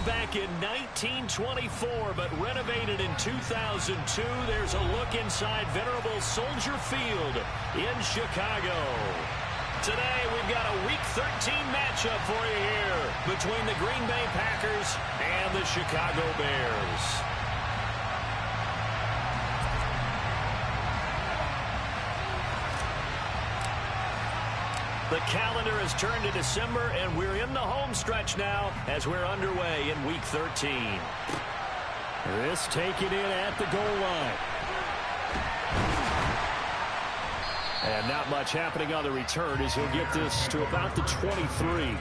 back in 1924, but renovated in 2002. There's a look inside venerable Soldier Field in Chicago. Today, we've got a Week 13 matchup for you here between the Green Bay Packers and the Chicago Bears. The calendar has turned to December, and we're in the home stretch now as we're underway in Week 13. This taken in at the goal line. And not much happening on the return as he'll get this to about the 23.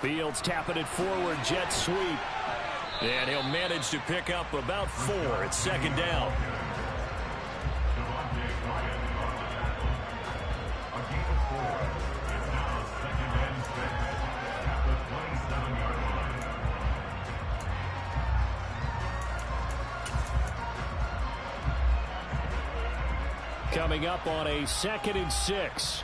Fields tapping it forward, jet sweep. And he'll manage to pick up about 4 at second down. Coming up on a 2nd and 6.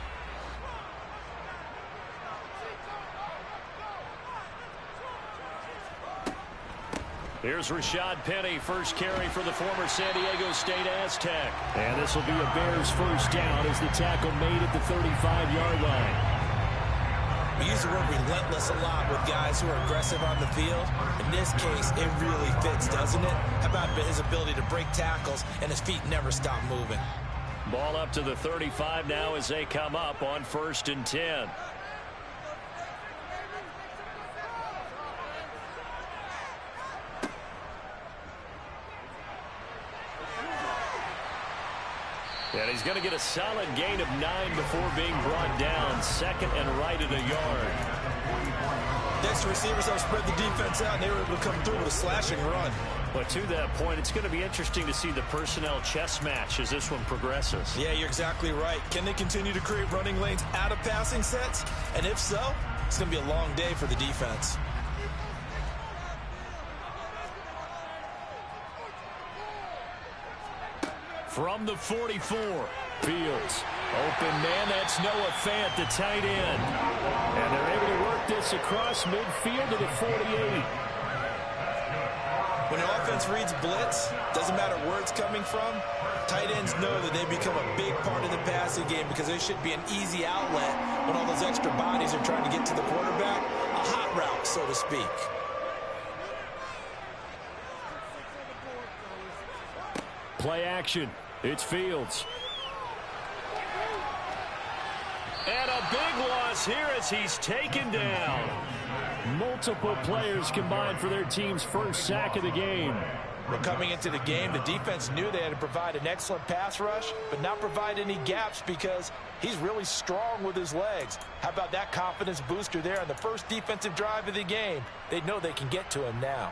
Here's Rashad Penny, first carry for the former San Diego State Aztec. And this will be a Bears first down as the tackle made at the 35-yard line. We use the word relentless a lot with guys who are aggressive on the field. In this case, it really fits, doesn't it? How about his ability to break tackles and his feet never stop moving? Ball up to the 35 now as they come up on 1st and 10. And he's going to get a solid gain of 9 before being brought down. 2nd and right at a yard. Next receivers have spread the defense out, and they were able to come through with a slashing run. But to that point, it's going to be interesting to see the personnel chess match as this one progresses. Yeah, you're exactly right. Can they continue to create running lanes out of passing sets? And if so, it's going to be a long day for the defense. From the 44, Fields. Open man, that's Noah Fant, the tight end. And they're able to work this across midfield to the 48. When the offense reads blitz, doesn't matter where it's coming from, tight ends know that they become a big part of the passing game because there should be an easy outlet when all those extra bodies are trying to get to the quarterback. A hot route, so to speak. Play action. It's Fields. And a big loss here as he's taken down. Multiple players combined for their team's first sack of the game. Well, coming into the game, the defense knew they had to provide an excellent pass rush, but not provide any gaps because he's really strong with his legs. How about that confidence booster there on the first defensive drive of the game? They know they can get to him now.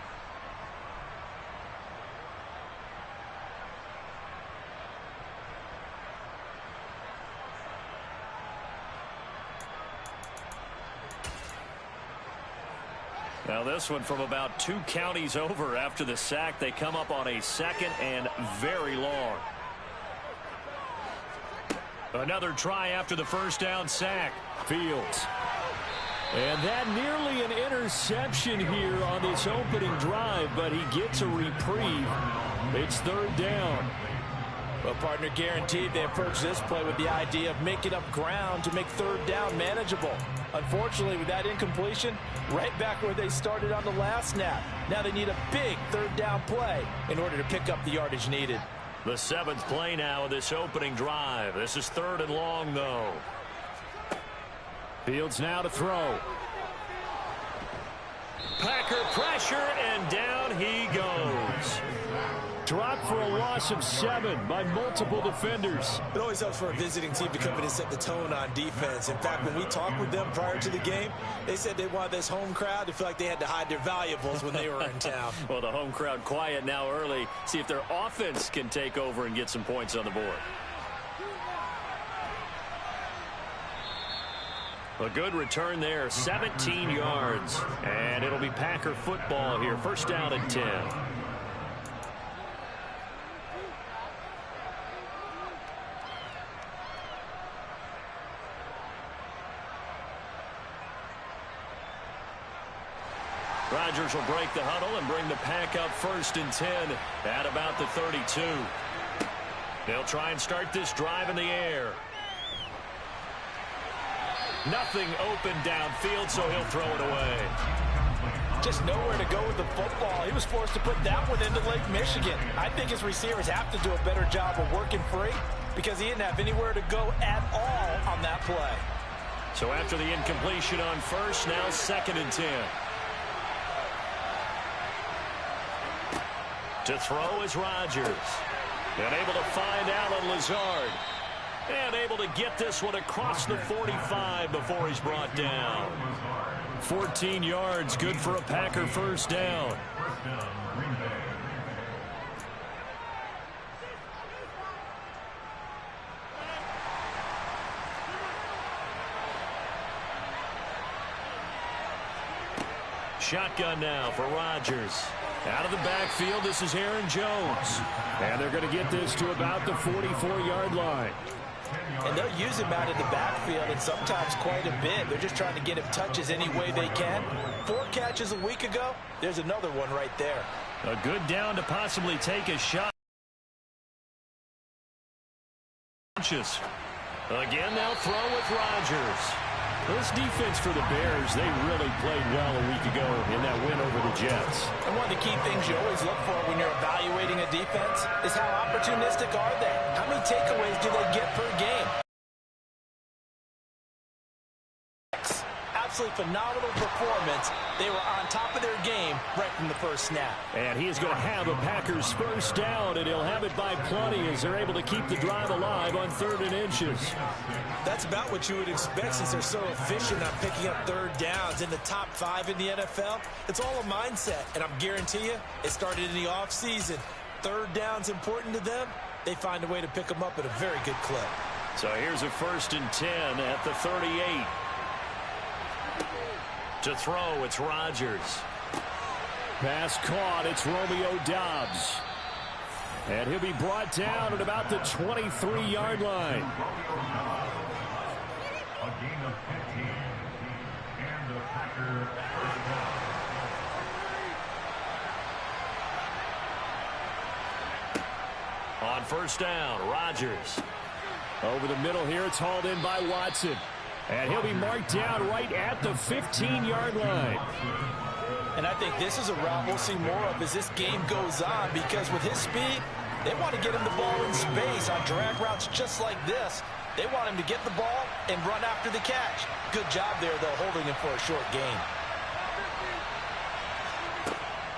Now this one from about 2 counties over after the sack. They come up on a 2nd and very long. Another try after the first down sack. Fields. And that nearly an interception here on this opening drive, but he gets a reprieve. It's 3rd down. Well, partner, guaranteed they approach this play with the idea of making up ground to make 3rd down manageable. Unfortunately, with that incompletion, right back where they started on the last snap. Now they need a big 3rd down play in order to pick up the yardage needed. The 7th play now of this opening drive. This is 3rd and long, though. Fields now to throw. Packer pressure, and down he goes. Dropped for a loss of 7 by multiple defenders. It always helps for a visiting team to come in and set the tone on defense. In fact, when we talked with them prior to the game, they said they wanted this home crowd to feel like they had to hide their valuables when they were in town. Well, the home crowd quiet now early. See if their offense can take over and get some points on the board. A good return there, 17 yards. And it'll be Packer football here, first down and 10. Rodgers will break the huddle and bring the pack up first and 10 at about the 32. They'll try and start this drive in the air. Nothing open downfield, so he'll throw it away. Just nowhere to go with the football. He was forced to put that one into Lake Michigan. I think his receivers have to do a better job of working free because he didn't have anywhere to go at all on that play. So after the incompletion on first, now second and 10. To throw is Rodgers. And able to find Alan Lazard. And able to get this one across the 45 before he's brought down. 14 yards, good for a Packer first down. Shotgun now for Rodgers. Out of the backfield, this is Aaron Jones. And they're going to get this to about the 44-yard line. And they'll use him out of the backfield, and sometimes quite a bit. They're just trying to get him touches any way they can. 4 catches a week ago. There's another one right there. A good down to possibly take a shot. Again, they'll throw with Rodgers. This defense for the Bears, they really played well a week ago in that win over the Jets. And one of the key things you always look for when you're evaluating a defense is how opportunistic are they? How many takeaways do they get per game? Absolutely phenomenal performance. They were on top of their game right from the first snap. And he is going to have a Packers first down, and he'll have it by plenty as they're able to keep the drive alive on 3rd and inches. That's about what you would expect since they're so efficient on picking up 3rd downs in the top 5 in the NFL. It's all a mindset, and I'm guarantee you it started in the offseason. 3rd down's important to them. They find a way to pick them up at a very good clip. So here's a 1st and 10 at the 38. To throw, it's Rodgers. Pass caught, it's Romeo Doubs. And he'll be brought down at about the 23-yard line. A gain of 15. And the Packer first down. On first down, Rodgers. Over the middle here, it's hauled in by Watson. And he'll be marked down right at the 15-yard line. And I think this is a route we'll see more of as this game goes on, because with his speed, they want to get him the ball in space on drag routes just like this. They want him to get the ball and run after the catch. Good job there, though, holding him for a short gain.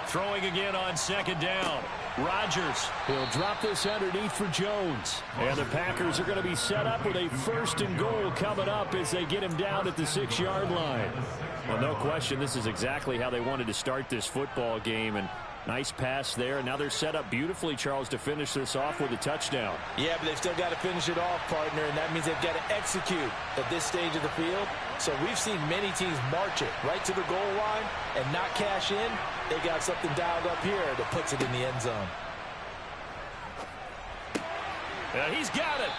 Throwing again on 2nd down. Rodgers. He'll drop this underneath for Jones. And the Packers are going to be set up with a 1st and goal coming up as they get him down at the 6-yard line. Well, no question, this is exactly how they wanted to start this football game. And nice pass there. And now they're set up beautifully, Charles, to finish this off with a touchdown. Yeah, but they've still got to finish it off, partner, and that means they've got to execute at this stage of the field. So we've seen many teams march it right to the goal line and not cash in. They got something dialed up here that puts it in the end zone. He's got it.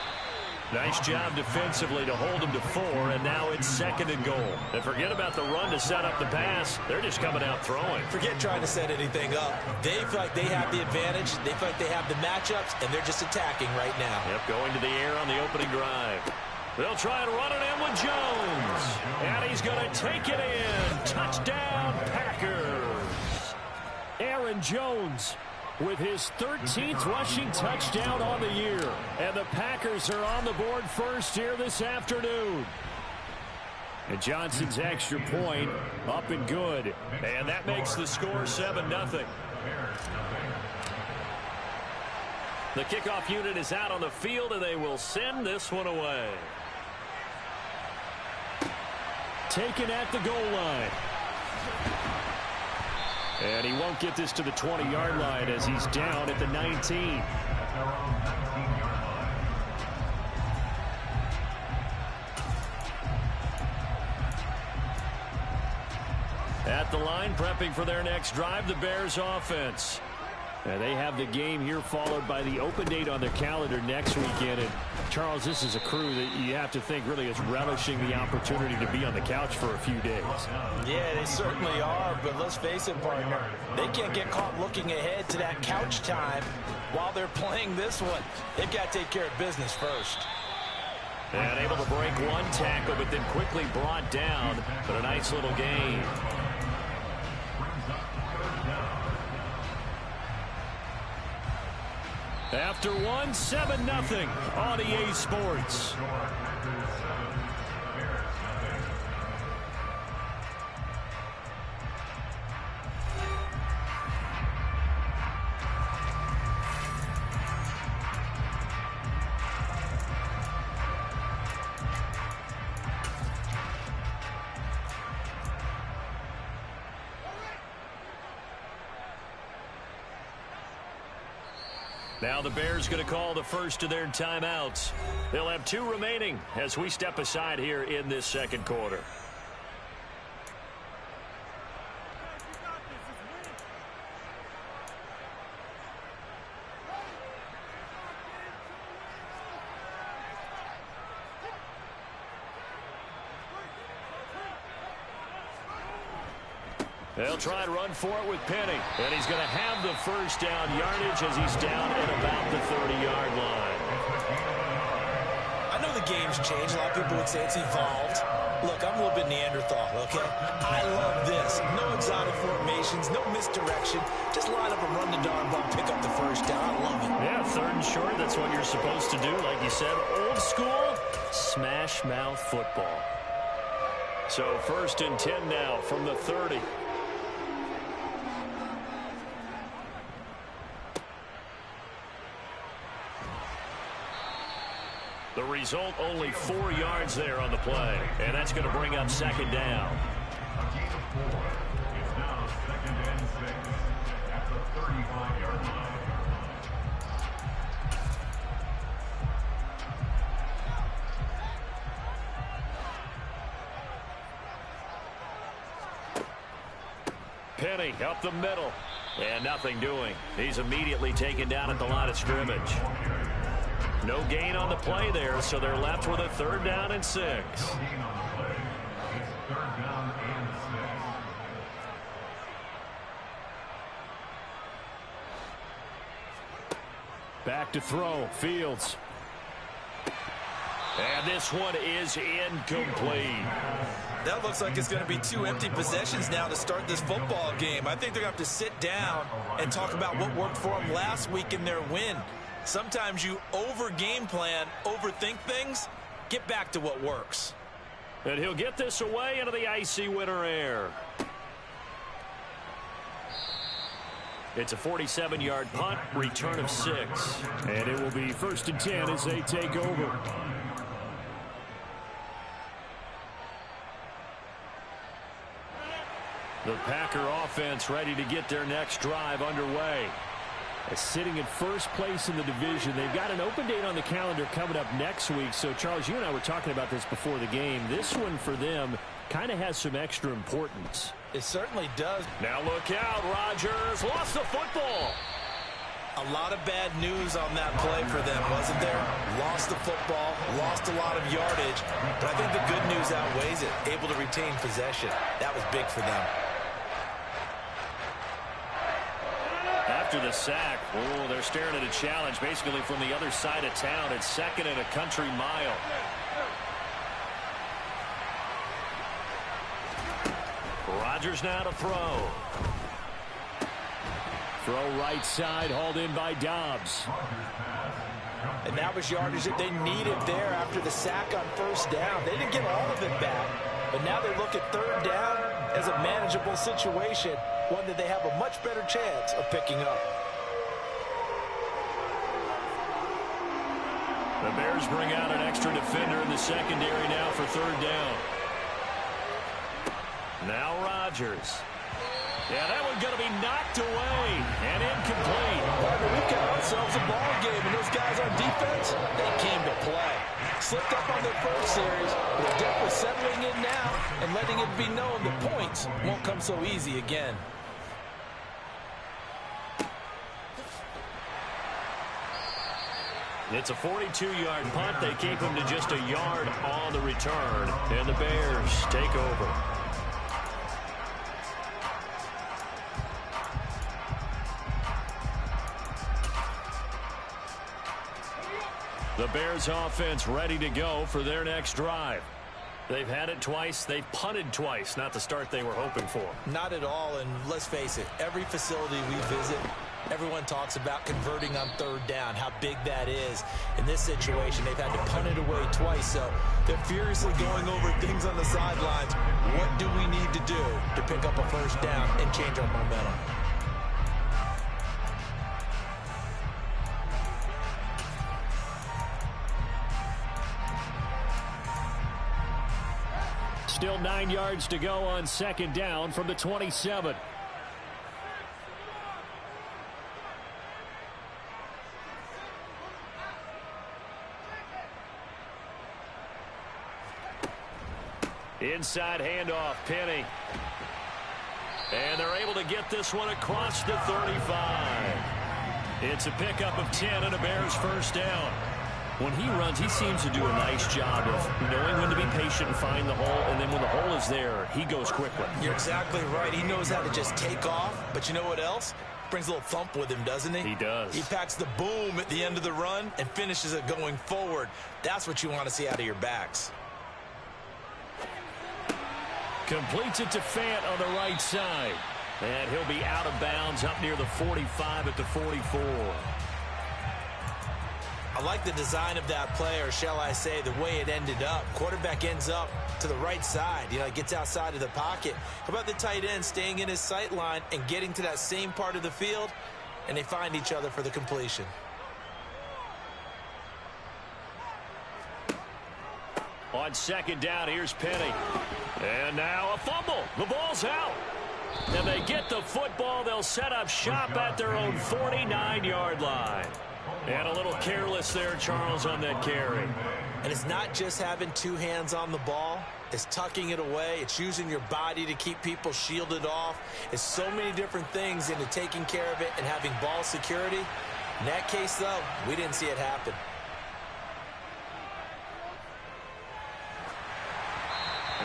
Nice job defensively to hold him to 4, and now it's 2nd and goal. And forget about the run to set up the pass. They're just coming out throwing. Forget trying to set anything up. They feel like they have the advantage. They feel like they have the matchups, and they're just attacking right now. Yep, going to the air on the opening drive. They'll try and run it in with Jones. And he's going to take it in. Touchdown, Packers. Aaron Jones with his 13th rushing touchdown on the year. And the Packers are on the board first here this afternoon. And Johnson's extra point up and good. And that makes the score 7-0. The kickoff unit is out on the field, and they will send this one away. Taken at the goal line. And he won't get this to the 20-yard line as he's down at the 19. At the line, prepping for their next drive, the Bears offense. And they have the game here followed by the open date on their calendar next weekend. And Charles, this is a crew that you have to think really is relishing the opportunity to be on the couch for a few days. Yeah, they certainly are, but let's face it, partner. They can't get caught looking ahead to that couch time while they're playing this one. They've got to take care of business first. And able to break one tackle, but then quickly brought down. But a nice little gain. After one, 7-0 on EA Sports. Now the Bears going to call the first of their timeouts. They'll have 2 remaining as we step aside here in this second quarter. They'll try and run for it with Penny. And he's going to have the first down yardage as he's down at about the 30-yard line. I know the game's changed. A lot of people would say it's evolved. Look, I'm a little bit Neanderthal, okay? I love this. No exotic formations, no misdirection. Just line up and run the darn ball, pick up the first down. I love it. Yeah, 3rd and short. That's what you're supposed to do. Like you said, old school, smash mouth football. So 1st and 10 now from the 30. The result, only 4 yards there on the play. And that's going to bring up 2nd down. A gain of 4. It's now 2nd and 6 at the 35-yard line. Penny up the middle. And nothing doing. He's immediately taken down at the line of scrimmage. No gain on the play there, so they're left with a 3rd down and 6. No gain on the play. It's 3rd down and 6. Back to throw. Fields. And this one is incomplete. That looks like it's going to be 2 empty possessions now to start this football game. I think they're going to have to sit down and talk about what worked for them last week in their win. Sometimes you over-game plan, overthink things. Get back to what works. And he'll get this away into the icy winter air. It's a 47-yard punt, return of 6. And it will be 1st and 10 as they take over. The Packer offense ready to get their next drive underway. Sitting in 1st place in the division. They've got an open date on the calendar coming up next week. So, Charles, you and I were talking about this before the game. This one for them kind of has some extra importance. It certainly does. Now look out. Rodgers lost the football. A lot of bad news on that play for them, wasn't there? Lost the football, lost a lot of yardage. But I think the good news outweighs it. Able to retain possession. That was big for them. After the sack, oh, they're staring at a challenge basically from the other side of town. It's 2nd and a country mile. Rodgers now to throw. Throw right side, hauled in by Dobbs. And that was yardage that they needed there after the sack on 1st down. They didn't get all of it back, but now they look at 3rd down as a manageable situation, one that they have a much better chance of picking up. The Bears bring out an extra defender in the secondary now for 3rd down. Now Rodgers. Yeah, that one's going to be knocked away and incomplete. Partner, we've got ourselves a ball game, and those guys on defense, they came to play. Slipped up on their first series, but they're definitely settling in now and letting it be known the points won't come so easy again. It's a 42-yard punt. They keep him to just a yard on the return, and the Bears take over. The Bears offense ready to go for their next drive. They've had it twice. They've punted twice. Not the start they were hoping for. Not at all, and let's face it, every facility we visit, everyone talks about converting on third down, how big that is. In this situation, they've had to punt it away twice, so they're furiously going over things on the sidelines. What do we need to do to pick up a first down and change our momentum? Still 9 yards to go on second down from the 27. Inside handoff, Penny. And they're able to get this one across the 35. It's a pickup of 10 and a Bears first down. When he runs, he seems to do a nice job of knowing when to be patient and find the hole, and then when the hole is there, he goes quickly. You're exactly right. He knows how to just take off, but you know what else? Brings a little thump with him, doesn't he? He does. He packs the boom at the end of the run and finishes it going forward. That's what you want to see out of your backs. Completes it to Fant on the right side. And he'll be out of bounds up near the 45 at the 44. I like the design of that play, or shall I say the way it ended up. Quarterback ends up to the right side. You know, he gets outside of the pocket. How about the tight end staying in his sight line and getting to that same part of the field, and they find each other for the completion. On second down, here's Penny. And now a fumble. The ball's out. And they get the football. They'll set up shop at their own 49-yard line. And a little careless there, Charles, on that carry. And it's not just having two hands on the ball. It's tucking it away. It's using your body to keep people shielded off. It's so many different things into taking care of it and having ball security. In that case, though, we didn't see it happen.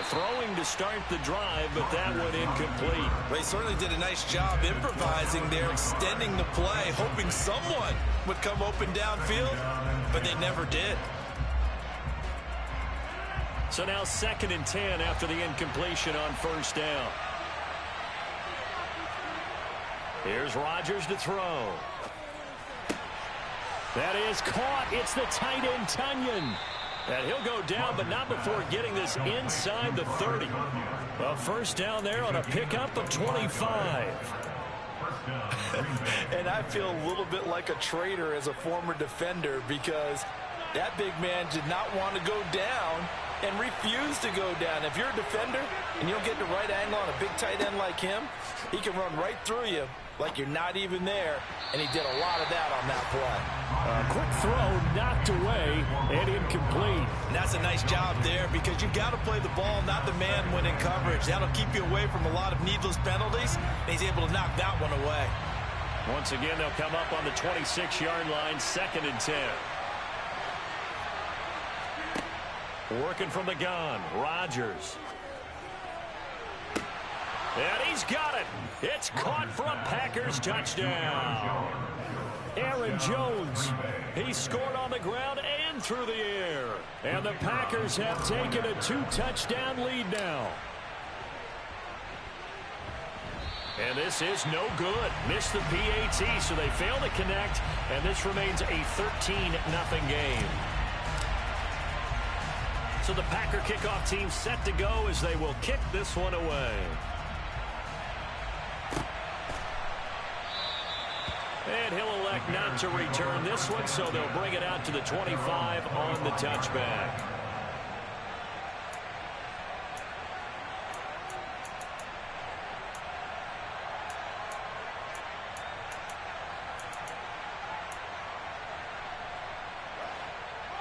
Throwing to start the drive, but that one incomplete. They certainly did a nice job improvising there, extending the play, hoping someone would come open downfield, but they never did. So now 2nd and 10 after the incompletion on first down. Here's Rodgers to throw. That is caught. It's the tight end, Tunyon. And he'll go down, but not before getting this inside the 30. A first down there on a pickup of 25. And I feel a little bit like a traitor as a former defender, because that big man did not want to go down and refused to go down. If you're a defender and you don't get the right angle on a big tight end like him, he can run right through you like you're not even there, and he did a lot of that on that play. A quick throw knocked away and incomplete. And that's a nice job there, because you've got to play the ball, not the man when in coverage. That'll keep you away from a lot of needless penalties, and he's able to knock that one away. Once again, they'll come up on the 26-yard line, 2nd and 10. Working from the gun, Rodgers. And he's got it. It's caught for a Packers touchdown. Aaron Jones, he scored on the ground and through the air. And the Packers have taken a 2-touchdown lead now. And this is no good. Missed the PAT, so they fail to connect, and this remains a 13-0 game. So the Packer kickoff team set to go as they will kick this one away. And he'll elect not to return this one, so they'll bring it out to the 25 on the touchback.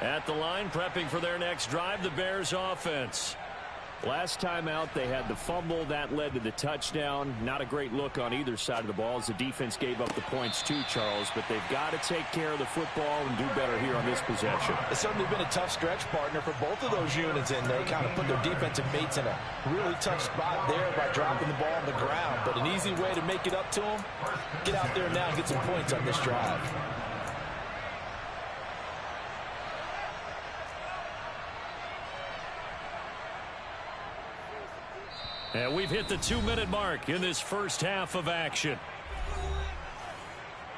At the line, prepping for their next drive, the Bears offense. Last time out, they had the fumble. That led to the touchdown. Not a great look on either side of the ball as the defense gave up the points too, Charles. But they've got to take care of the football and do better here on this possession. It's certainly been a tough stretch, partner, for both of those units, and they kind of put their defensive mates in a really tough spot there by dropping the ball on the ground. But an easy way to make it up to them, get out there now and get some points on this drive. And we've hit the 2-minute mark in this first half of action.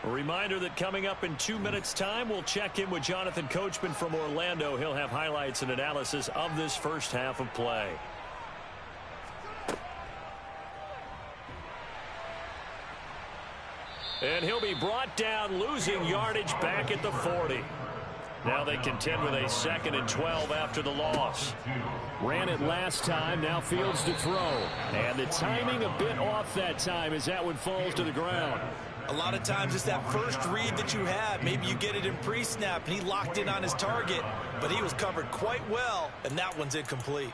A reminder that coming up in 2 minutes' time, we'll check in with Jonathan Coachman from Orlando. He'll have highlights and analysis of this first half of play. And he'll be brought down, losing yardage back at the 40. Now they contend with a 2nd and 12 after the loss. Ran it last time, now Fields to throw. And the timing a bit off that time as that one falls to the ground. A lot of times it's that first read that you have. Maybe you get it in pre-snap, and he locked in on his target, but he was covered quite well, and that one's incomplete.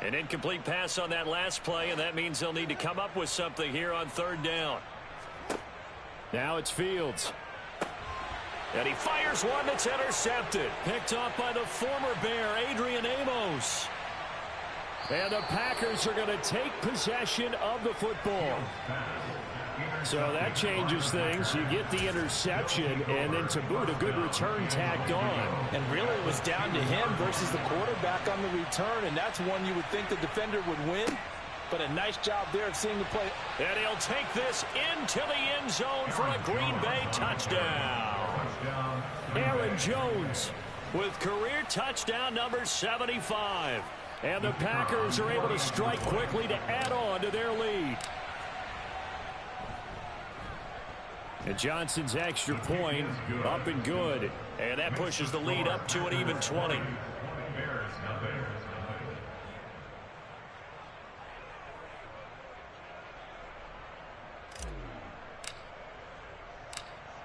An incomplete pass on that last play, and that means they'll need to come up with something here on 3rd down. Now it's Fields. And he fires one that's intercepted. Picked off by the former Bear, Adrian Amos. And the Packers are going to take possession of the football. So that changes things. You get the interception, and then to boot, a good return tacked on. And really it was down to him versus the quarterback on the return, and that's one you would think the defender would win. But a nice job there of seeing the play. And he'll take this into the end zone for a Green Bay touchdown. Aaron Jones with career touchdown number 75. And the Packers are able to strike quickly to add on to their lead. And Johnson's extra point up and good. And that pushes the lead up to an even 20.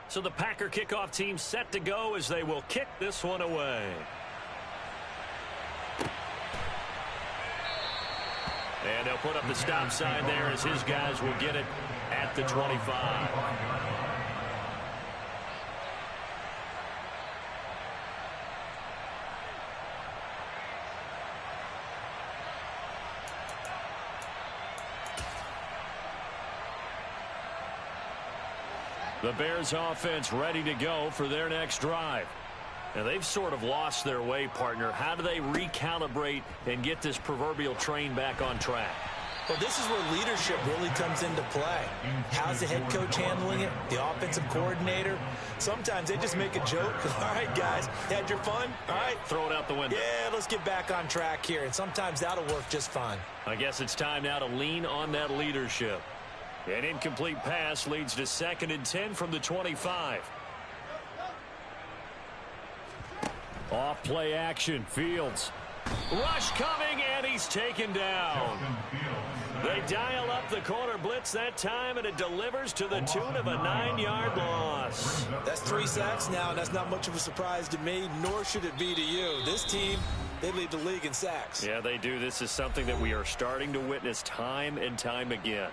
So the Packer kickoff team set to go as they will kick this one away. And they'll put up the stop sign there as his guys will get it at the 25. The Bears offense ready to go for their next drive. Now they've sort of lost their way, partner. How do they recalibrate and get this proverbial train back on track? Well, this is where leadership really comes into play. How's the head coach handling it? The offensive coordinator? Sometimes they just make a joke. All right, guys, had your fun? All right. Throw it out the window. Yeah, let's get back on track here. And sometimes that'll work just fine. I guess it's time now to lean on that leadership. An incomplete pass leads to 2nd and 10 from the 25. Off play action, Fields. Rush coming, and he's taken down. They dial up the corner blitz that time, and it delivers to the tune of a 9-yard loss. That's 3 sacks now, and that's not much of a surprise to me, nor should it be to you. This team, they lead the league in sacks. Yeah, they do. This is something that we are starting to witness time and time again.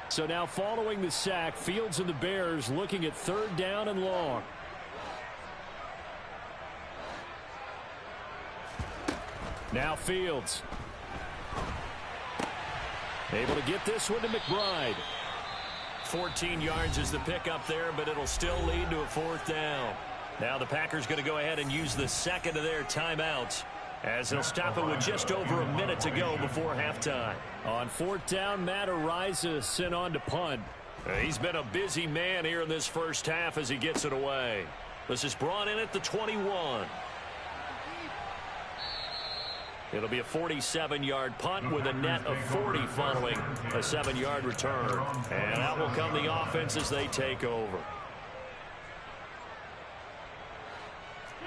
So now following the sack, Fields and the Bears looking at 3rd down and long. Now Fields. Able to get this one to McBride. 14 yards is the pickup there, but it'll still lead to a 4th down. Now the Packers going to go ahead and use the 2nd of their timeouts, as they'll stop it with just over a minute to go before halftime. On 4th down, Matt Ariza sent on to punt. He's been a busy man here in this first half as he gets it away. This is brought in at the 21. It'll be a 47-yard punt with a net of 40 following a 7-yard return. And out will come the offense as they take over.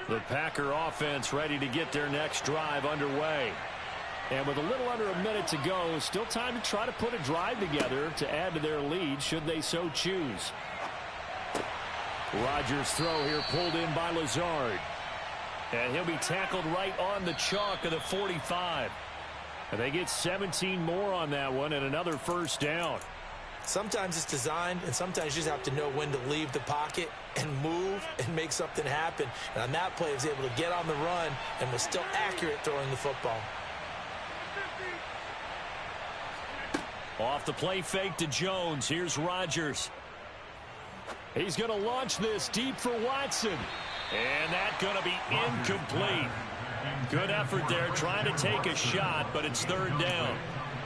The Packer offense ready to get their next drive underway. And with a little under a minute to go, still time to try to put a drive together to add to their lead should they so choose. Rodgers' throw here pulled in by Lazard. And he'll be tackled right on the chalk of the 45. And they get 17 more on that one and another first down. Sometimes it's designed, and sometimes you just have to know when to leave the pocket and move and make something happen. And on that play, he was able to get on the run and was still accurate throwing the football. Off the play fake to Jones. Here's Rodgers. He's going to launch this deep for Watson. And that's going to be incomplete. Good effort there trying to take a shot, but it's third down.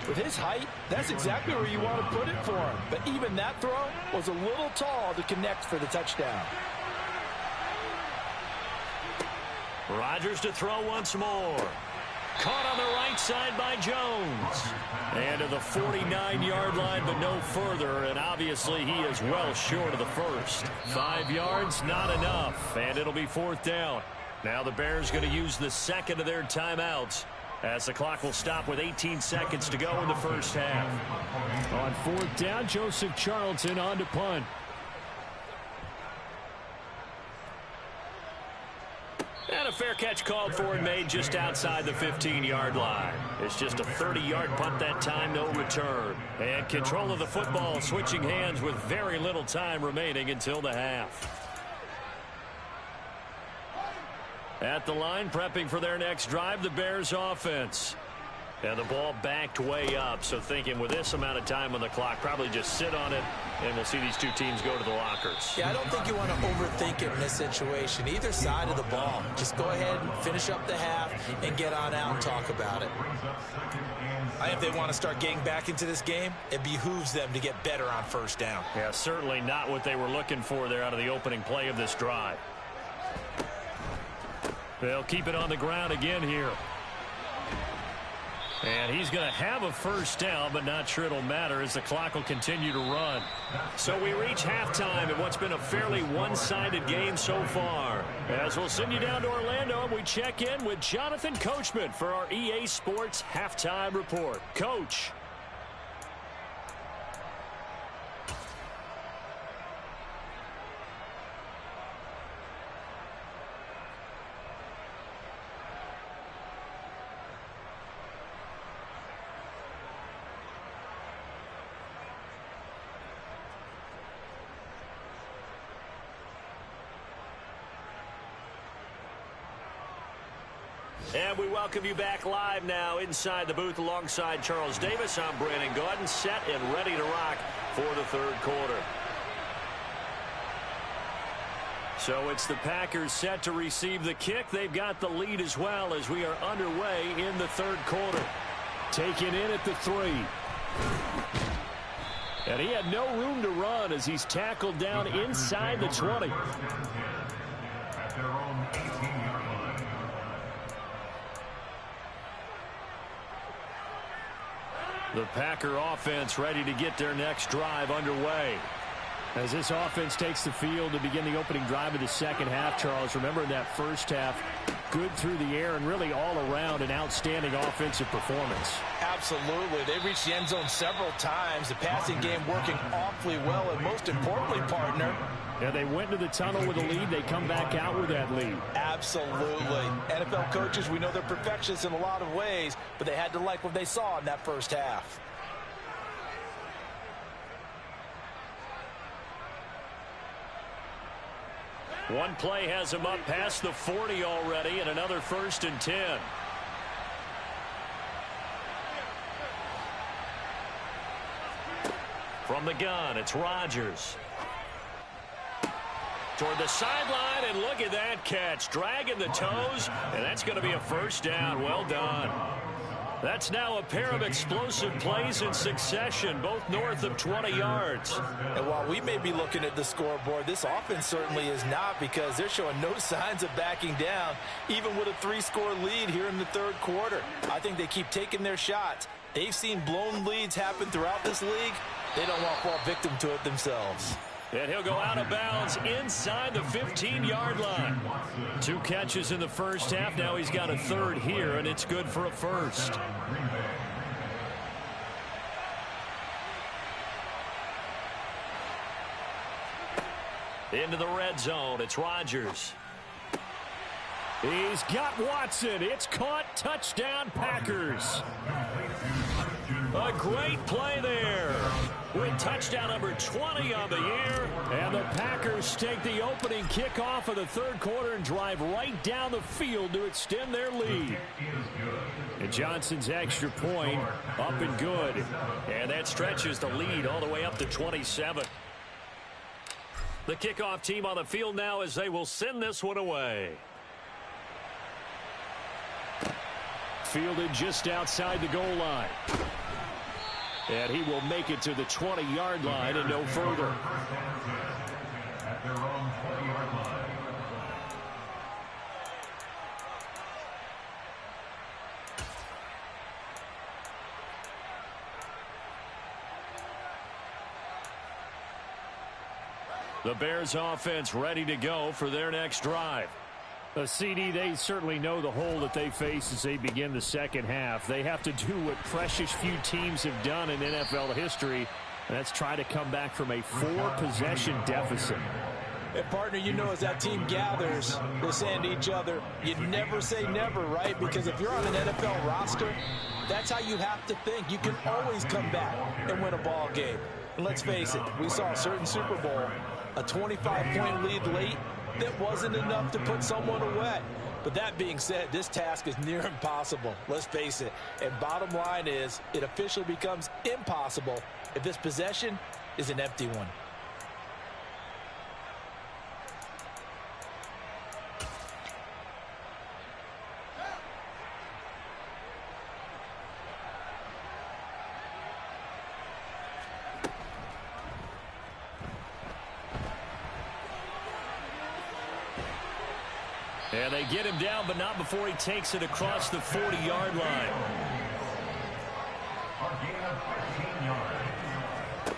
With his height, that's exactly where you want to put it for him. But even that throw was a little tall to connect for the touchdown. Rodgers to throw once more. Caught on the right side by Jones. And to the 49-yard line, but no further. And obviously he is well short of the first. 5 yards, not enough. And it'll be fourth down. Now the Bears going to use the second of their timeouts, as the clock will stop with 18 seconds to go in the first half. On fourth down, Joseph Charlton on to punt. And a fair catch called for and made just outside the 15-yard line. It's just a 30-yard punt that time, no return. And control of the football switching hands with very little time remaining until the half. At the line, prepping for their next drive, the Bears offense. And the ball backed way up, so thinking with this amount of time on the clock, probably just sit on it, and we'll see these two teams go to the lockers. Yeah, I don't think you want to overthink it in this situation. Either side of the ball. Just go ahead and finish up the half and get on out and talk about it. I think if they want to start getting back into this game, it behooves them to get better on first down. Yeah, certainly not what they were looking for there out of the opening play of this drive. They'll keep it on the ground again here. And he's going to have a first down, but not sure it'll matter as the clock will continue to run. So we reach halftime in what's been a fairly one-sided game so far. As we'll send you down to Orlando, and we check in with Jonathan Coachman for our EA Sports Halftime Report. Coach. And we welcome you back live now inside the booth alongside Charles Davis. I'm Brandon Gordon, set and ready to rock for the third quarter. So it's the Packers set to receive the kick. They've got the lead as well as we are underway in the third quarter. Taken in at the 3. And he had no room to run as he's tackled down inside the 20. At their own 18-yard line. The Packer offense ready to get their next drive underway. As this offense takes the field to begin the opening drive of the second half, Charles, remember in that first half, good through the air and really all around an outstanding offensive performance. Absolutely. They reached the end zone several times. The passing game working awfully well, and most importantly, partner, yeah, they went to the tunnel with a lead. They come back out with that lead. Absolutely. NFL coaches, we know they're perfectionists in a lot of ways, but they had to like what they saw in that first half. One play has him up past the 40 already, and another 1st and 10. From the gun, it's Rodgers. Toward the sideline, and look at that catch. Dragging the toes, and that's going to be a first down. Well done. That's now a pair of explosive plays in succession, both north of 20 yards. And while we may be looking at the scoreboard, this offense certainly is not, because they're showing no signs of backing down, even with a 3-score lead here in the third quarter. I think they keep taking their shots. They've seen blown leads happen throughout this league. They don't want to fall victim to it themselves. And he'll go out of bounds inside the 15-yard line. 2 catches in the first half. Now he's got a third here, and it's good for a first. Into the red zone. It's Rodgers. He's got Watson. It's caught. Touchdown, Packers. A great play there. With touchdown number 20 on the year. And the Packers take the opening kickoff of the third quarter and drive right down the field to extend their lead. And Johnson's extra point up and good. And that stretches the lead all the way up to 27. The kickoff team on the field now as they will send this one away. Fielded just outside the goal line. And he will make it to the 20-yard line and no further. At their own 20-yard line. The Bears offense ready to go for their next drive. A CD, they certainly know the hole that they face as they begin the second half. They have to do what precious few teams have done in NFL history, and that's try to come back from a 4-possession deficit. And partner, you know, as that team gathers, they're saying to each other, you never say never, right? Because if you're on an NFL roster, that's how you have to think. You can always come back and win a ball game. And let's face it, we saw a certain Super Bowl, a 25-point lead late, that wasn't enough to put someone away. But that being said, this task is near impossible. Let's face it. And bottom line is, it officially becomes impossible if this possession is an empty one. And they get him down, but not before he takes it across the 40-yard line. A gain of 15 yards.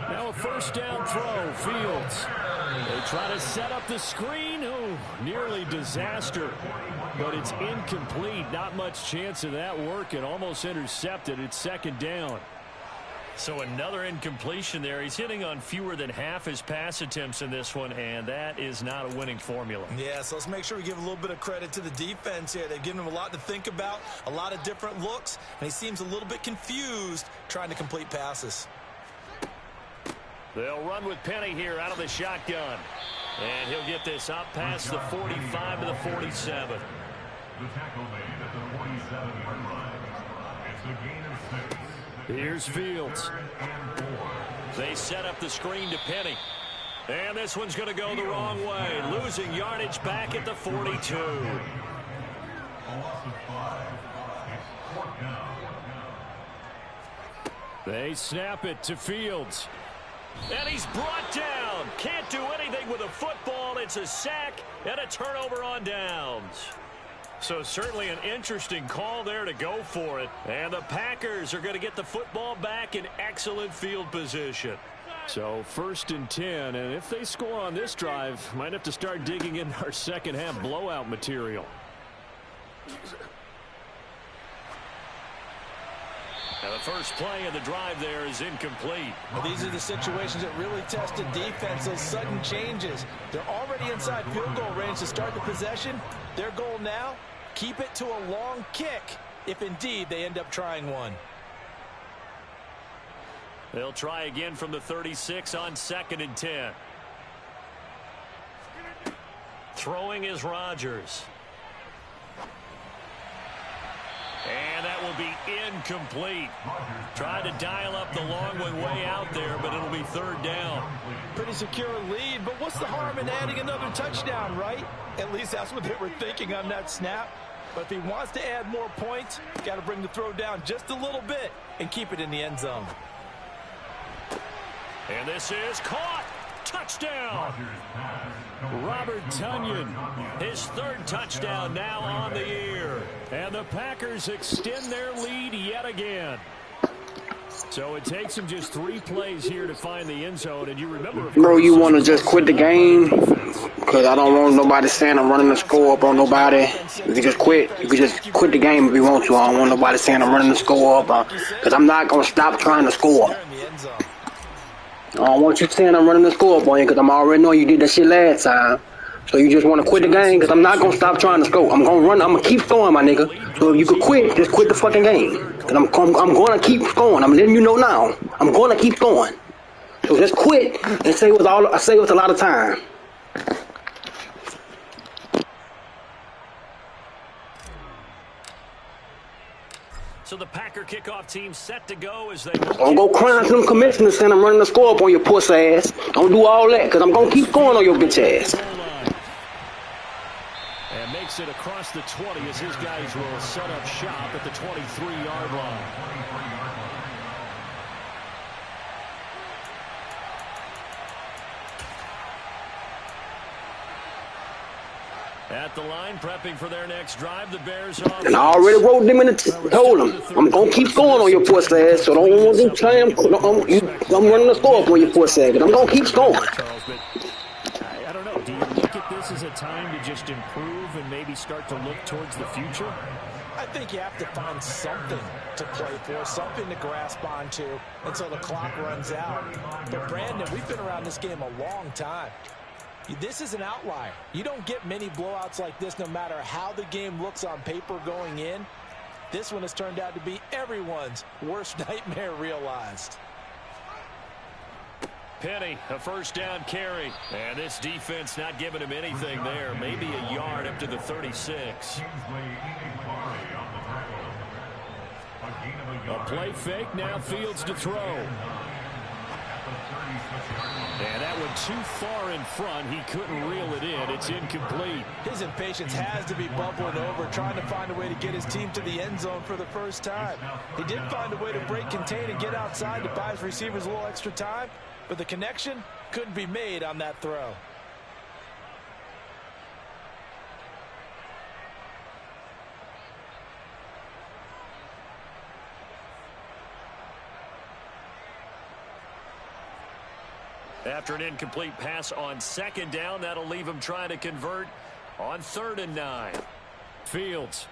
Now a first down throw, Fields. They try to set up the screen. Oh, nearly disaster. But it's incomplete. Not much chance of that working. Almost intercepted. It's second down. So another incompletion there. He's hitting on fewer than half his pass attempts in this one, and that is not a winning formula. Yeah, so let's make sure we give a little bit of credit to the defense here. They've given him a lot to think about, a lot of different looks, and he seems a little bit confused trying to complete passes. They'll run with Penny here out of the shotgun. And he'll get this up past the 45 to the 47. The tackle made at the 47-yard line. It's a gain of 6. Here's Fields. They set up the screen to Penny. And this one's going to go the wrong way. Losing yardage back at the 42. A loss of 5. It's 4th down. They snap it to Fields. And he's brought down. Can't do anything with a football. It's a sack and a turnover on downs. So certainly an interesting call there to go for it. And the Packers are going to get the football back in excellent field position. So 1st and 10, and if they score on this drive, might have to start digging in our second half blowout material. Now the first play of the drive there is incomplete. Well, these are the situations that really test the defense, those sudden changes. They're already inside field goal range to start the possession. Their goal now, keep it to a long kick if indeed they end up trying one. They'll try again from the 36 on 2nd and 10. Throwing is Rodgers. And that will be incomplete. Tried to dial up the long one way out there, but it'll be 3rd down. Pretty secure lead, but what's the harm in adding another touchdown, right? At least that's what they were thinking on that snap. But if he wants to add more points, he's got to bring the throw down just a little bit and keep it in the end zone. And this is caught. Touchdown. Robert Tonyan, His third touchdown now on the year. and the Packers extend their lead yet again. So it takes him just 3 plays here to find the end zone. And you remember, Bro, you want to just quit the game? Because I don't want nobody saying I'm running the score up on nobody. You can just quit. You can just quit the game if you want to. I don't want nobody saying I'm running the score up. Because I'm not going to stop trying to score. I don't want you saying I'm running the score up on you because I'm already know you did that shit last time. So you just want to quit the game because I'm not going to stop trying to score. I'm going to run. I'm going to keep scoring, my nigga. So if you could quit, just quit the fucking game. Because I'm going to keep scoring. I'm letting you know now. I'm going to keep scoring. So just quit and say it with a lot of time. So the Packer kickoff team set to go as they Don't go crying to them commissioners saying I'm running the score up on your puss ass. Don't do all that because I'm going to keep going on your bitch ass. And makes it across the 20 as his guys will set up shop at the 23-yard line. at the line, prepping for their next drive. The Bears off. And I already wrote them in the told them, I'm going to keep scoring on your puss ass, so don't want to try I'm running the score up on your puss ass, but I'm going to keep scoring. I don't know. Do you look at this as a time to just improve and maybe start to look towards the future? I think you have to find something to play for, something to grasp onto until the clock runs out. But, Brandon, we've been around this game a long time. This is an outlier. You don't get many blowouts like this no matter how the game looks on paper going in. This one has turned out to be everyone's worst nightmare realized. Penny, a first down carry. And this defense not giving him anything there. Maybe a yard up to the 36. A play fake, now Fields to throw. And that one too far in front. He couldn't reel it in. It's incomplete. His impatience has to be bubbling over, trying to find a way to get his team to the end zone for the first time. He did find a way to break contain and get outside to buy his receivers a little extra time, but the connection couldn't be made on that throw. After an incomplete pass on second down, that'll leave him trying to convert on 3rd and 9. Fields.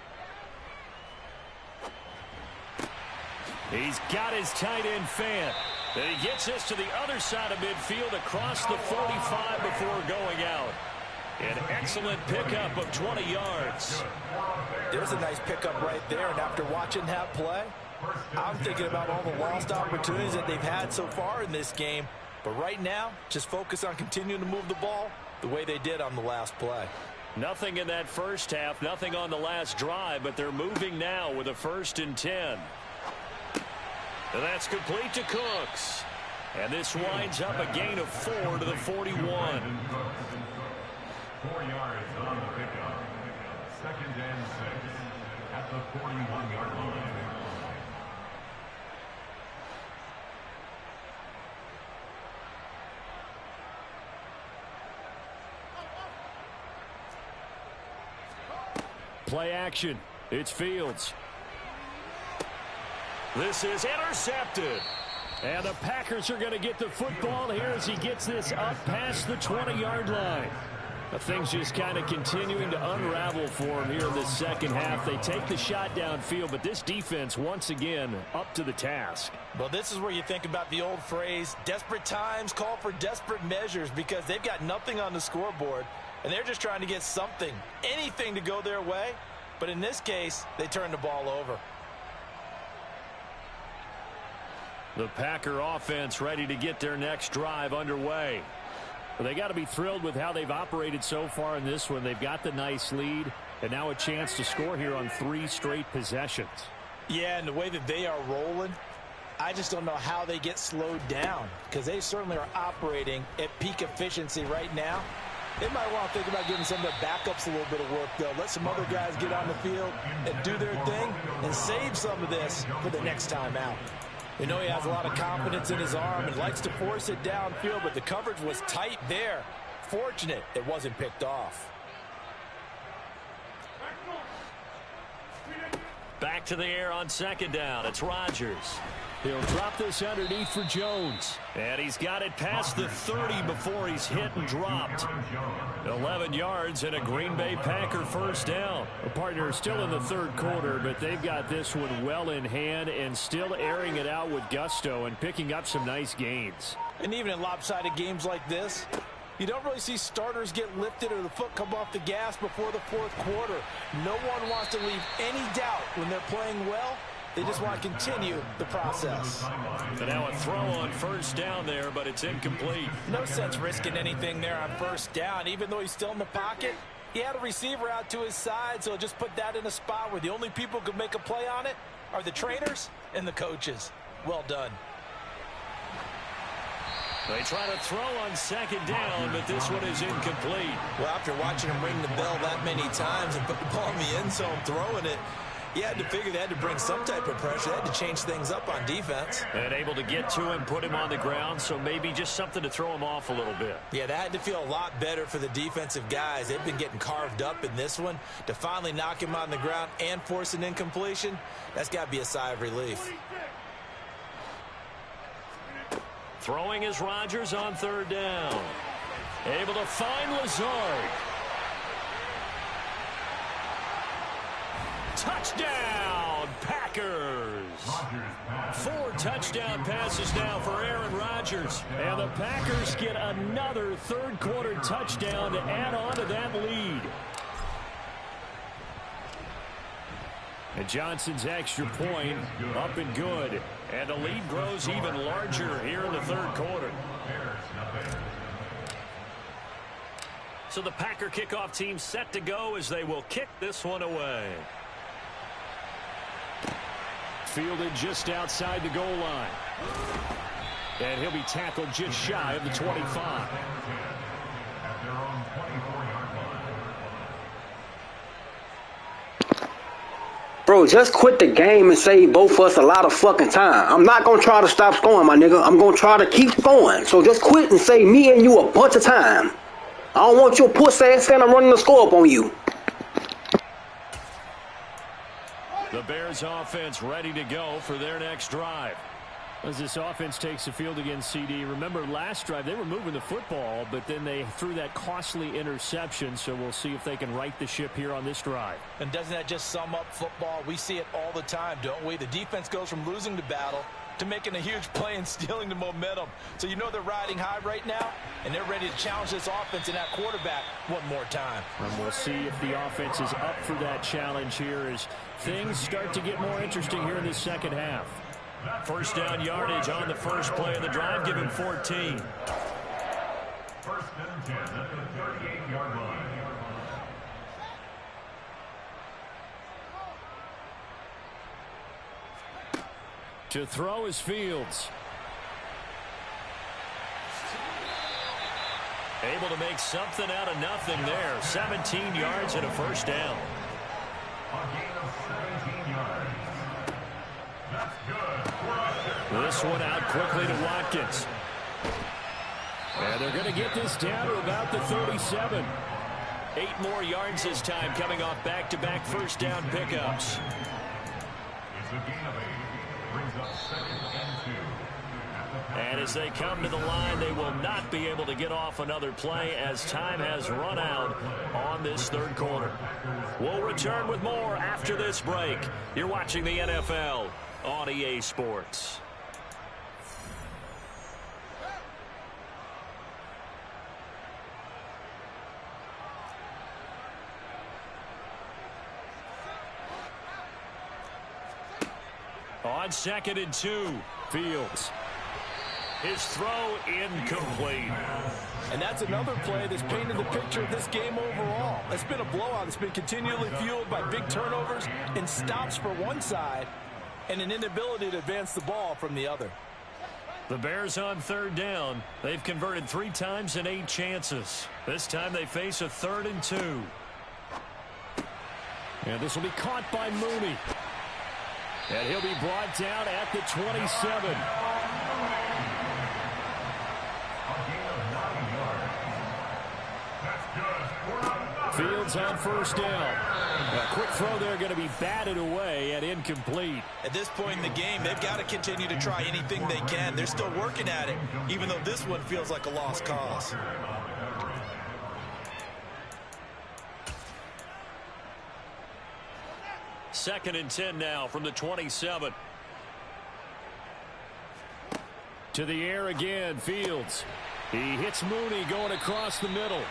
He's got his tight end fan. And he gets this to the other side of midfield across the 45 before going out. An excellent pickup of 20 yards. There's a nice pickup right there, and after watching that play, I'm thinking about all the lost opportunities that they've had so far in this game. But right now, just focus on continuing to move the ball the way they did on the last play. Nothing in that first half, nothing on the last drive, but they're moving now with a 1st and 10. And that's complete to Cooks. And this winds up a gain of 4 to the 41. 4 yards on the pickup. 2nd and 6 at the 41-yard line. Play action. It's Fields. This is intercepted. And the Packers are going to get the football here as he gets this up past the 20-yard line. Things just kind of continuing to unravel for him here in the second half. They take the shot downfield, but this defense, once again, up to the task. Well, this is where you think about the old phrase, desperate times call for desperate measures, because they've got nothing on the scoreboard, and they're just trying to get something, anything to go their way. But in this case, they turn the ball over. The Packer offense ready to get their next drive underway. Well, they got to be thrilled with how they've operated so far in this one. They've got the nice lead, and now a chance to score here on 3 straight possessions. Yeah, and the way that they are rolling, I just don't know how they get slowed down, because they certainly are operating at peak efficiency right now. They might want to think about giving some of their backups a little bit of work, though. Let some other guys get on the field and do their thing and save some of this for the next time out. You know he has a lot of confidence in his arm and likes to force it downfield, but the coverage was tight there. Fortunate it wasn't picked off. Back to the air on second down. It's Rodgers. He'll drop this underneath for Jones. And he's got it past the 30 before he's hit and dropped. 11 yards and a Green Bay Packer first down. A partner still in the third quarter, but they've got this one well in hand and still airing it out with gusto and picking up some nice gains. And even in lopsided games like this, you don't really see starters get lifted or the foot come off the gas before the fourth quarter. No one wants to leave any doubt when they're playing well. They just want to continue the process. And now a throw on first down there, but it's incomplete. No sense risking anything there on first down. Even though he's still in the pocket, he had a receiver out to his side, so just put that in a spot where the only people who can make a play on it are the trainers and the coaches. Well done. They try to throw on second down, but this one is incomplete. Well, after watching him ring the bell that many times and put the ball in the end zone throwing it, you had to figure they had to bring some type of pressure. They had to change things up on defense. And able to get to him, put him on the ground, so maybe just something to throw him off a little bit. Yeah, that had to feel a lot better for the defensive guys. They've been getting carved up in this one. To finally knock him on the ground and force an incompletion, that's got to be a sigh of relief. Throwing is Rodgers on third down. Able to find Lazard. Touchdown, Packers. 4 touchdown passes now for Aaron Rodgers. And the Packers get another third quarter touchdown to add on to that lead. And Johnson's extra point up and good. And the lead grows even larger here in the third quarter. So the Packer kickoff team set to go as they will kick this one away. Fielded just outside the goal line. And he'll be tackled just shy of the 25. Bro, just quit the game and save both of us a lot of fucking time. I'm not going to try to stop scoring, my nigga. I'm going to try to keep scoring. So just quit and save me and you a bunch of time. I don't want your puss ass saying I'm running the score up on you. The Bears offense ready to go for their next drive. As this offense takes the field against CD, remember last drive they were moving the football, but then they threw that costly interception, so we'll see if they can right the ship here on this drive. And doesn't that just sum up football? We see it all the time, don't we? The defense goes from losing the battle to making a huge play and stealing the momentum. So you know they're riding high right now, and they're ready to challenge this offense and that quarterback one more time. And we'll see if the offense is up for that challenge here as things start to get more interesting here in the second half. First down yardage on the first play of the drive, give him 14. First and 10 at the 38-yard line. To throw is Fields. Able to make something out of nothing there. 17 yards and a first down. A gain of 17 yards. That's good. This one out quickly to Watkins. And they're going to get this down to about the 37. 8 more yards this time, coming off back-to-back first down pickups. It's a gain of 8. Brings up 2nd and 2. And as they come to the line, they will not be able to get off another play as time has run out on this third quarter. We'll return with more after this break. You're watching the NFL on EA Sports. On 2nd and 2, Fields. His throw incomplete. And that's another play that's painted the picture of this game overall. It's been a blowout. It's been continually fueled by big turnovers and stops for one side and an inability to advance the ball from the other. The Bears on third down. They've converted 3 times in 8 chances. This time they face a 3rd and 2. And this will be caught by Mooney. And he'll be brought down at the 27. Fields on first down. A quick throw there going to be batted away and incomplete. At this point in the game, they've got to continue to try anything they can. They're still working at it, even though this one feels like a lost cause. Second and 10 now from the 27. To the air again, Fields. He hits Mooney going across the middle.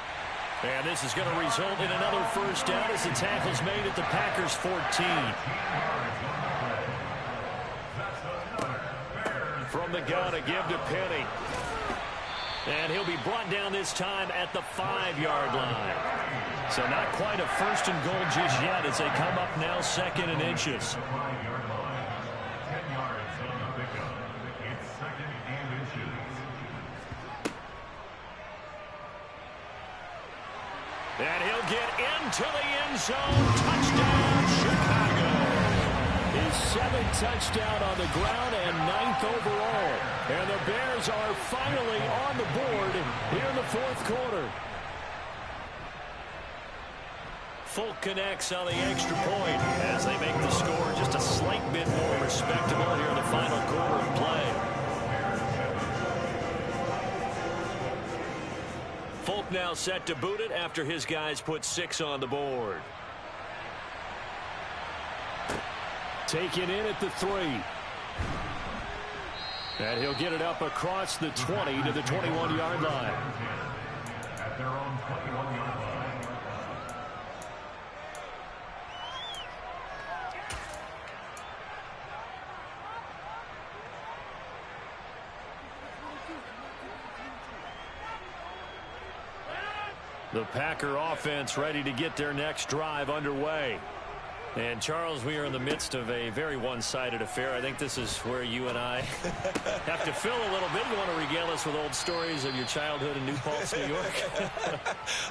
And this is going to result in another first down as the tackle's made at the Packers' 14. From the gun, a give to Penny. And he'll be brought down this time at the 5-yard line. So not quite a first and goal just yet as they come up now 2nd and inches. And he'll get into the end zone. Touchdown, Chicago. His 7th touchdown on the ground and 9th overall. And the Bears are finally on the board here in the 4th quarter. Folk connects on the extra point as they make the score just a slight bit more respectable here in the final quarter of play. Folk now set to boot it after his guys put 6 on the board. Taken in at the 3. And he'll get it up across the 20 to the 21-yard line. At their own 21-yard line. The Packer offense ready to get their next drive underway. And, Charles, we are in the midst of a very one-sided affair. I think this is where you and I have to fill a little bit. You want to regale us with old stories of your childhood in New Paltz, New York?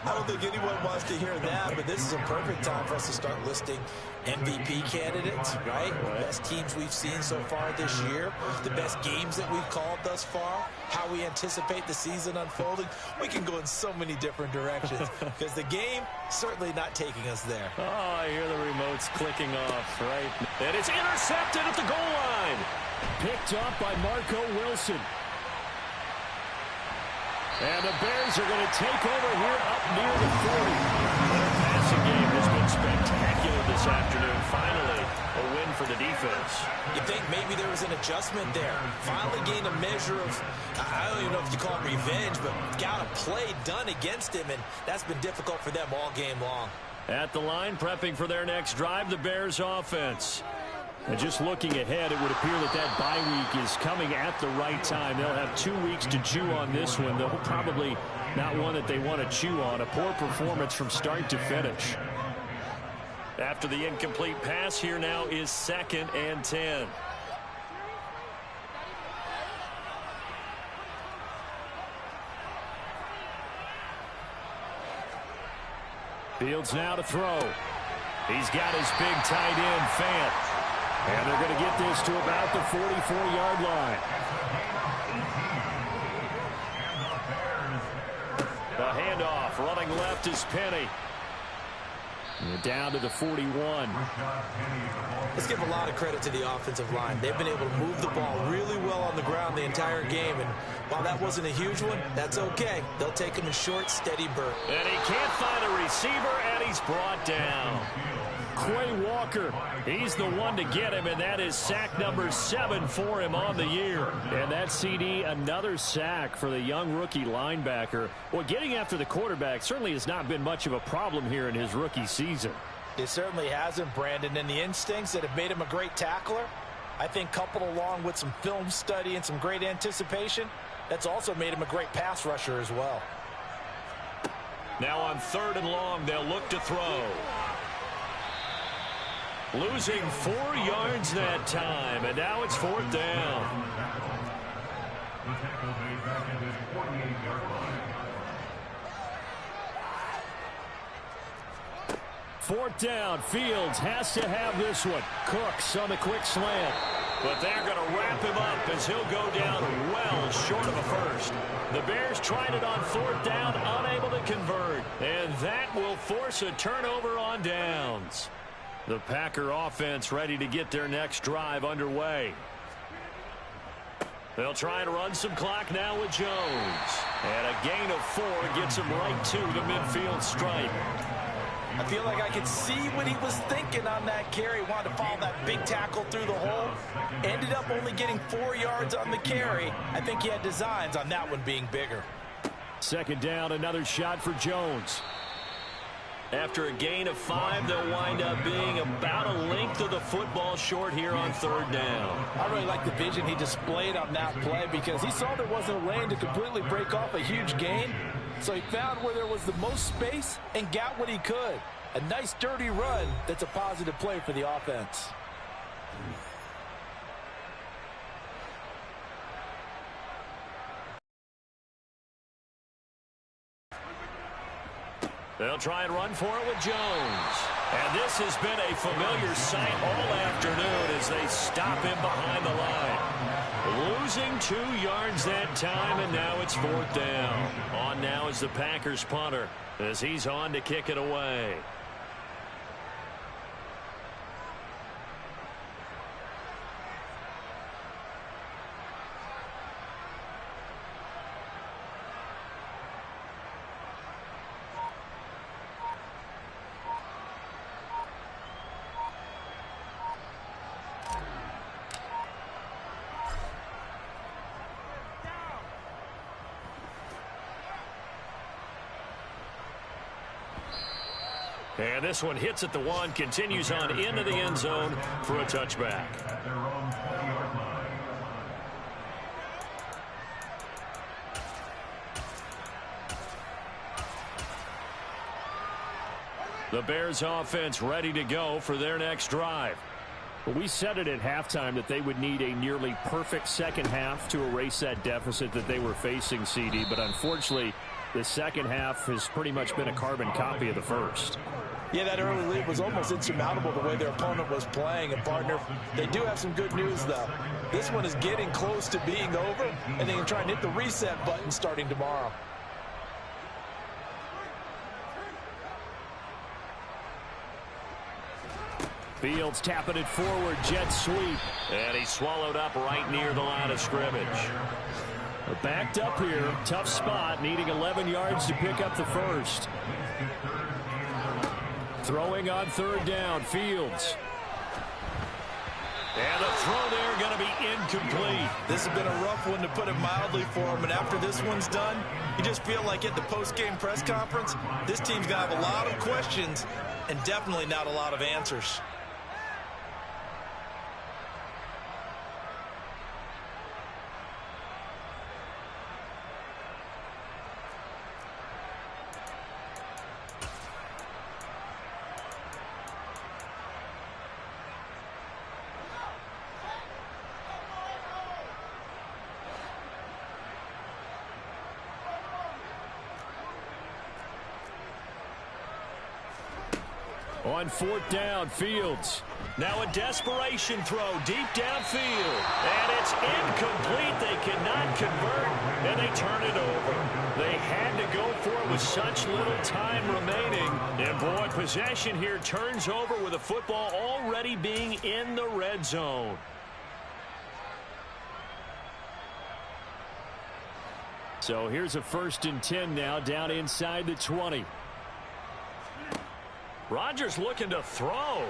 I don't think anyone wants to hear that, but this is a perfect time for us to start listing MVP candidates, right? Best teams we've seen so far this year, the best games that we've called thus far, how we anticipate the season unfolding. We can go in so many different directions because the game certainly not taking us there. Oh, I hear the remotes clicking off, right? And it's intercepted at the goal line. Picked up by Marco Wilson. And the Bears are going to take over here up near the 40. Their passing game has been spectacular this afternoon. Finally, a win for the defense. You think maybe there was an adjustment there. Finally gained a measure of, I don't even know if you call it revenge, but got a play done against him, and that's been difficult for them all game long. At the line, prepping for their next drive, the Bears offense. And just looking ahead, it would appear that that bye week is coming at the right time. They'll have 2 weeks to chew on this one. They'll probably not one that they want to chew on. A poor performance from start to finish. After the incomplete pass, here now is 2nd and 10. Fields now to throw. He's got his big tight end, Fant. And they're going to get this to about the 44-yard line. The handoff, running left is Penny. And down to the 41. Let's give a lot of credit to the offensive line. They've been able to move the ball really well on the ground the entire game. And while that wasn't a huge one, that's okay. They'll take him in short, steady burst. And he can't find a receiver, and he's brought down. Quay Walker, he's the one to get him, and that is sack number 7 for him on the year. And that CD, another sack for the young rookie linebacker. Well, getting after the quarterback certainly has not been much of a problem here in his rookie season. It certainly hasn't, Brandon, and the instincts that have made him a great tackler, I think coupled along with some film study and some great anticipation, that's also made him a great pass rusher as well. Now on 3rd and long, they'll look to throw. Losing 4 yards that time, and now it's 4th down. The tackle made back at the 48-yard line. 4th down. Fields has to have this one. Cooks on the quick slant. But they're going to wrap him up as he'll go down well short of a first. The Bears tried it on 4th down, unable to convert. And that will force a turnover on downs. The Packer offense ready to get their next drive underway. They'll try and run some clock now with Jones. And a gain of 4 gets him right to the midfield stripe. I feel like I could see what he was thinking on that carry. Wanted to follow that big tackle through the hole. Ended up only getting 4 yards on the carry. I think he had designs on that one being bigger. 2nd down, another shot for Jones. After a gain of 5, they'll wind up being about a length of the football short here on 3rd down. I really like the vision he displayed on that play because he saw there wasn't a lane to completely break off a huge gain. So he found where there was the most space and got what he could. A nice dirty run that's a positive play for the offense. They'll try and run for it with Jones. And this has been a familiar sight all afternoon as they stop him behind the line. Losing 2 yards that time, and now it's 4th down. On now is the Packers punter as he's on to kick it away. And this one hits at the 1, continues on into the end zone for a touchback. At their own 20-yard line. The Bears offense ready to go for their next drive. Well, we said it at halftime that they would need a nearly perfect second half to erase that deficit that they were facing, CD. But unfortunately, the second half has pretty much been a carbon copy of the first. Yeah, that early lead was almost insurmountable the way their opponent was playing. And, partner, they do have some good news, though. This one is getting close to being over, and they can try and hit the reset button starting tomorrow. Fields tapping it forward, jet sweep. And he swallowed up right near the line of scrimmage. Backed up here, tough spot, needing 11 yards to pick up the first. Throwing on 3rd down, Fields. And the throw there going to be incomplete. This has been a rough one, to put it mildly, for him. And after this one's done, you just feel like at the post-game press conference, this team's going to have a lot of questions and definitely not a lot of answers. On 4th down, Fields. Now a desperation throw deep downfield. And it's incomplete. They cannot convert, and they turn it over. They had to go for it with such little time remaining. And, boy, possession here turns over with the football already being in the red zone. So here's a 1st and 10 now, down inside the 20. Rodgers looking to throw.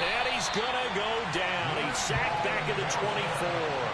And he's going to go down. He's sacked back at the 24.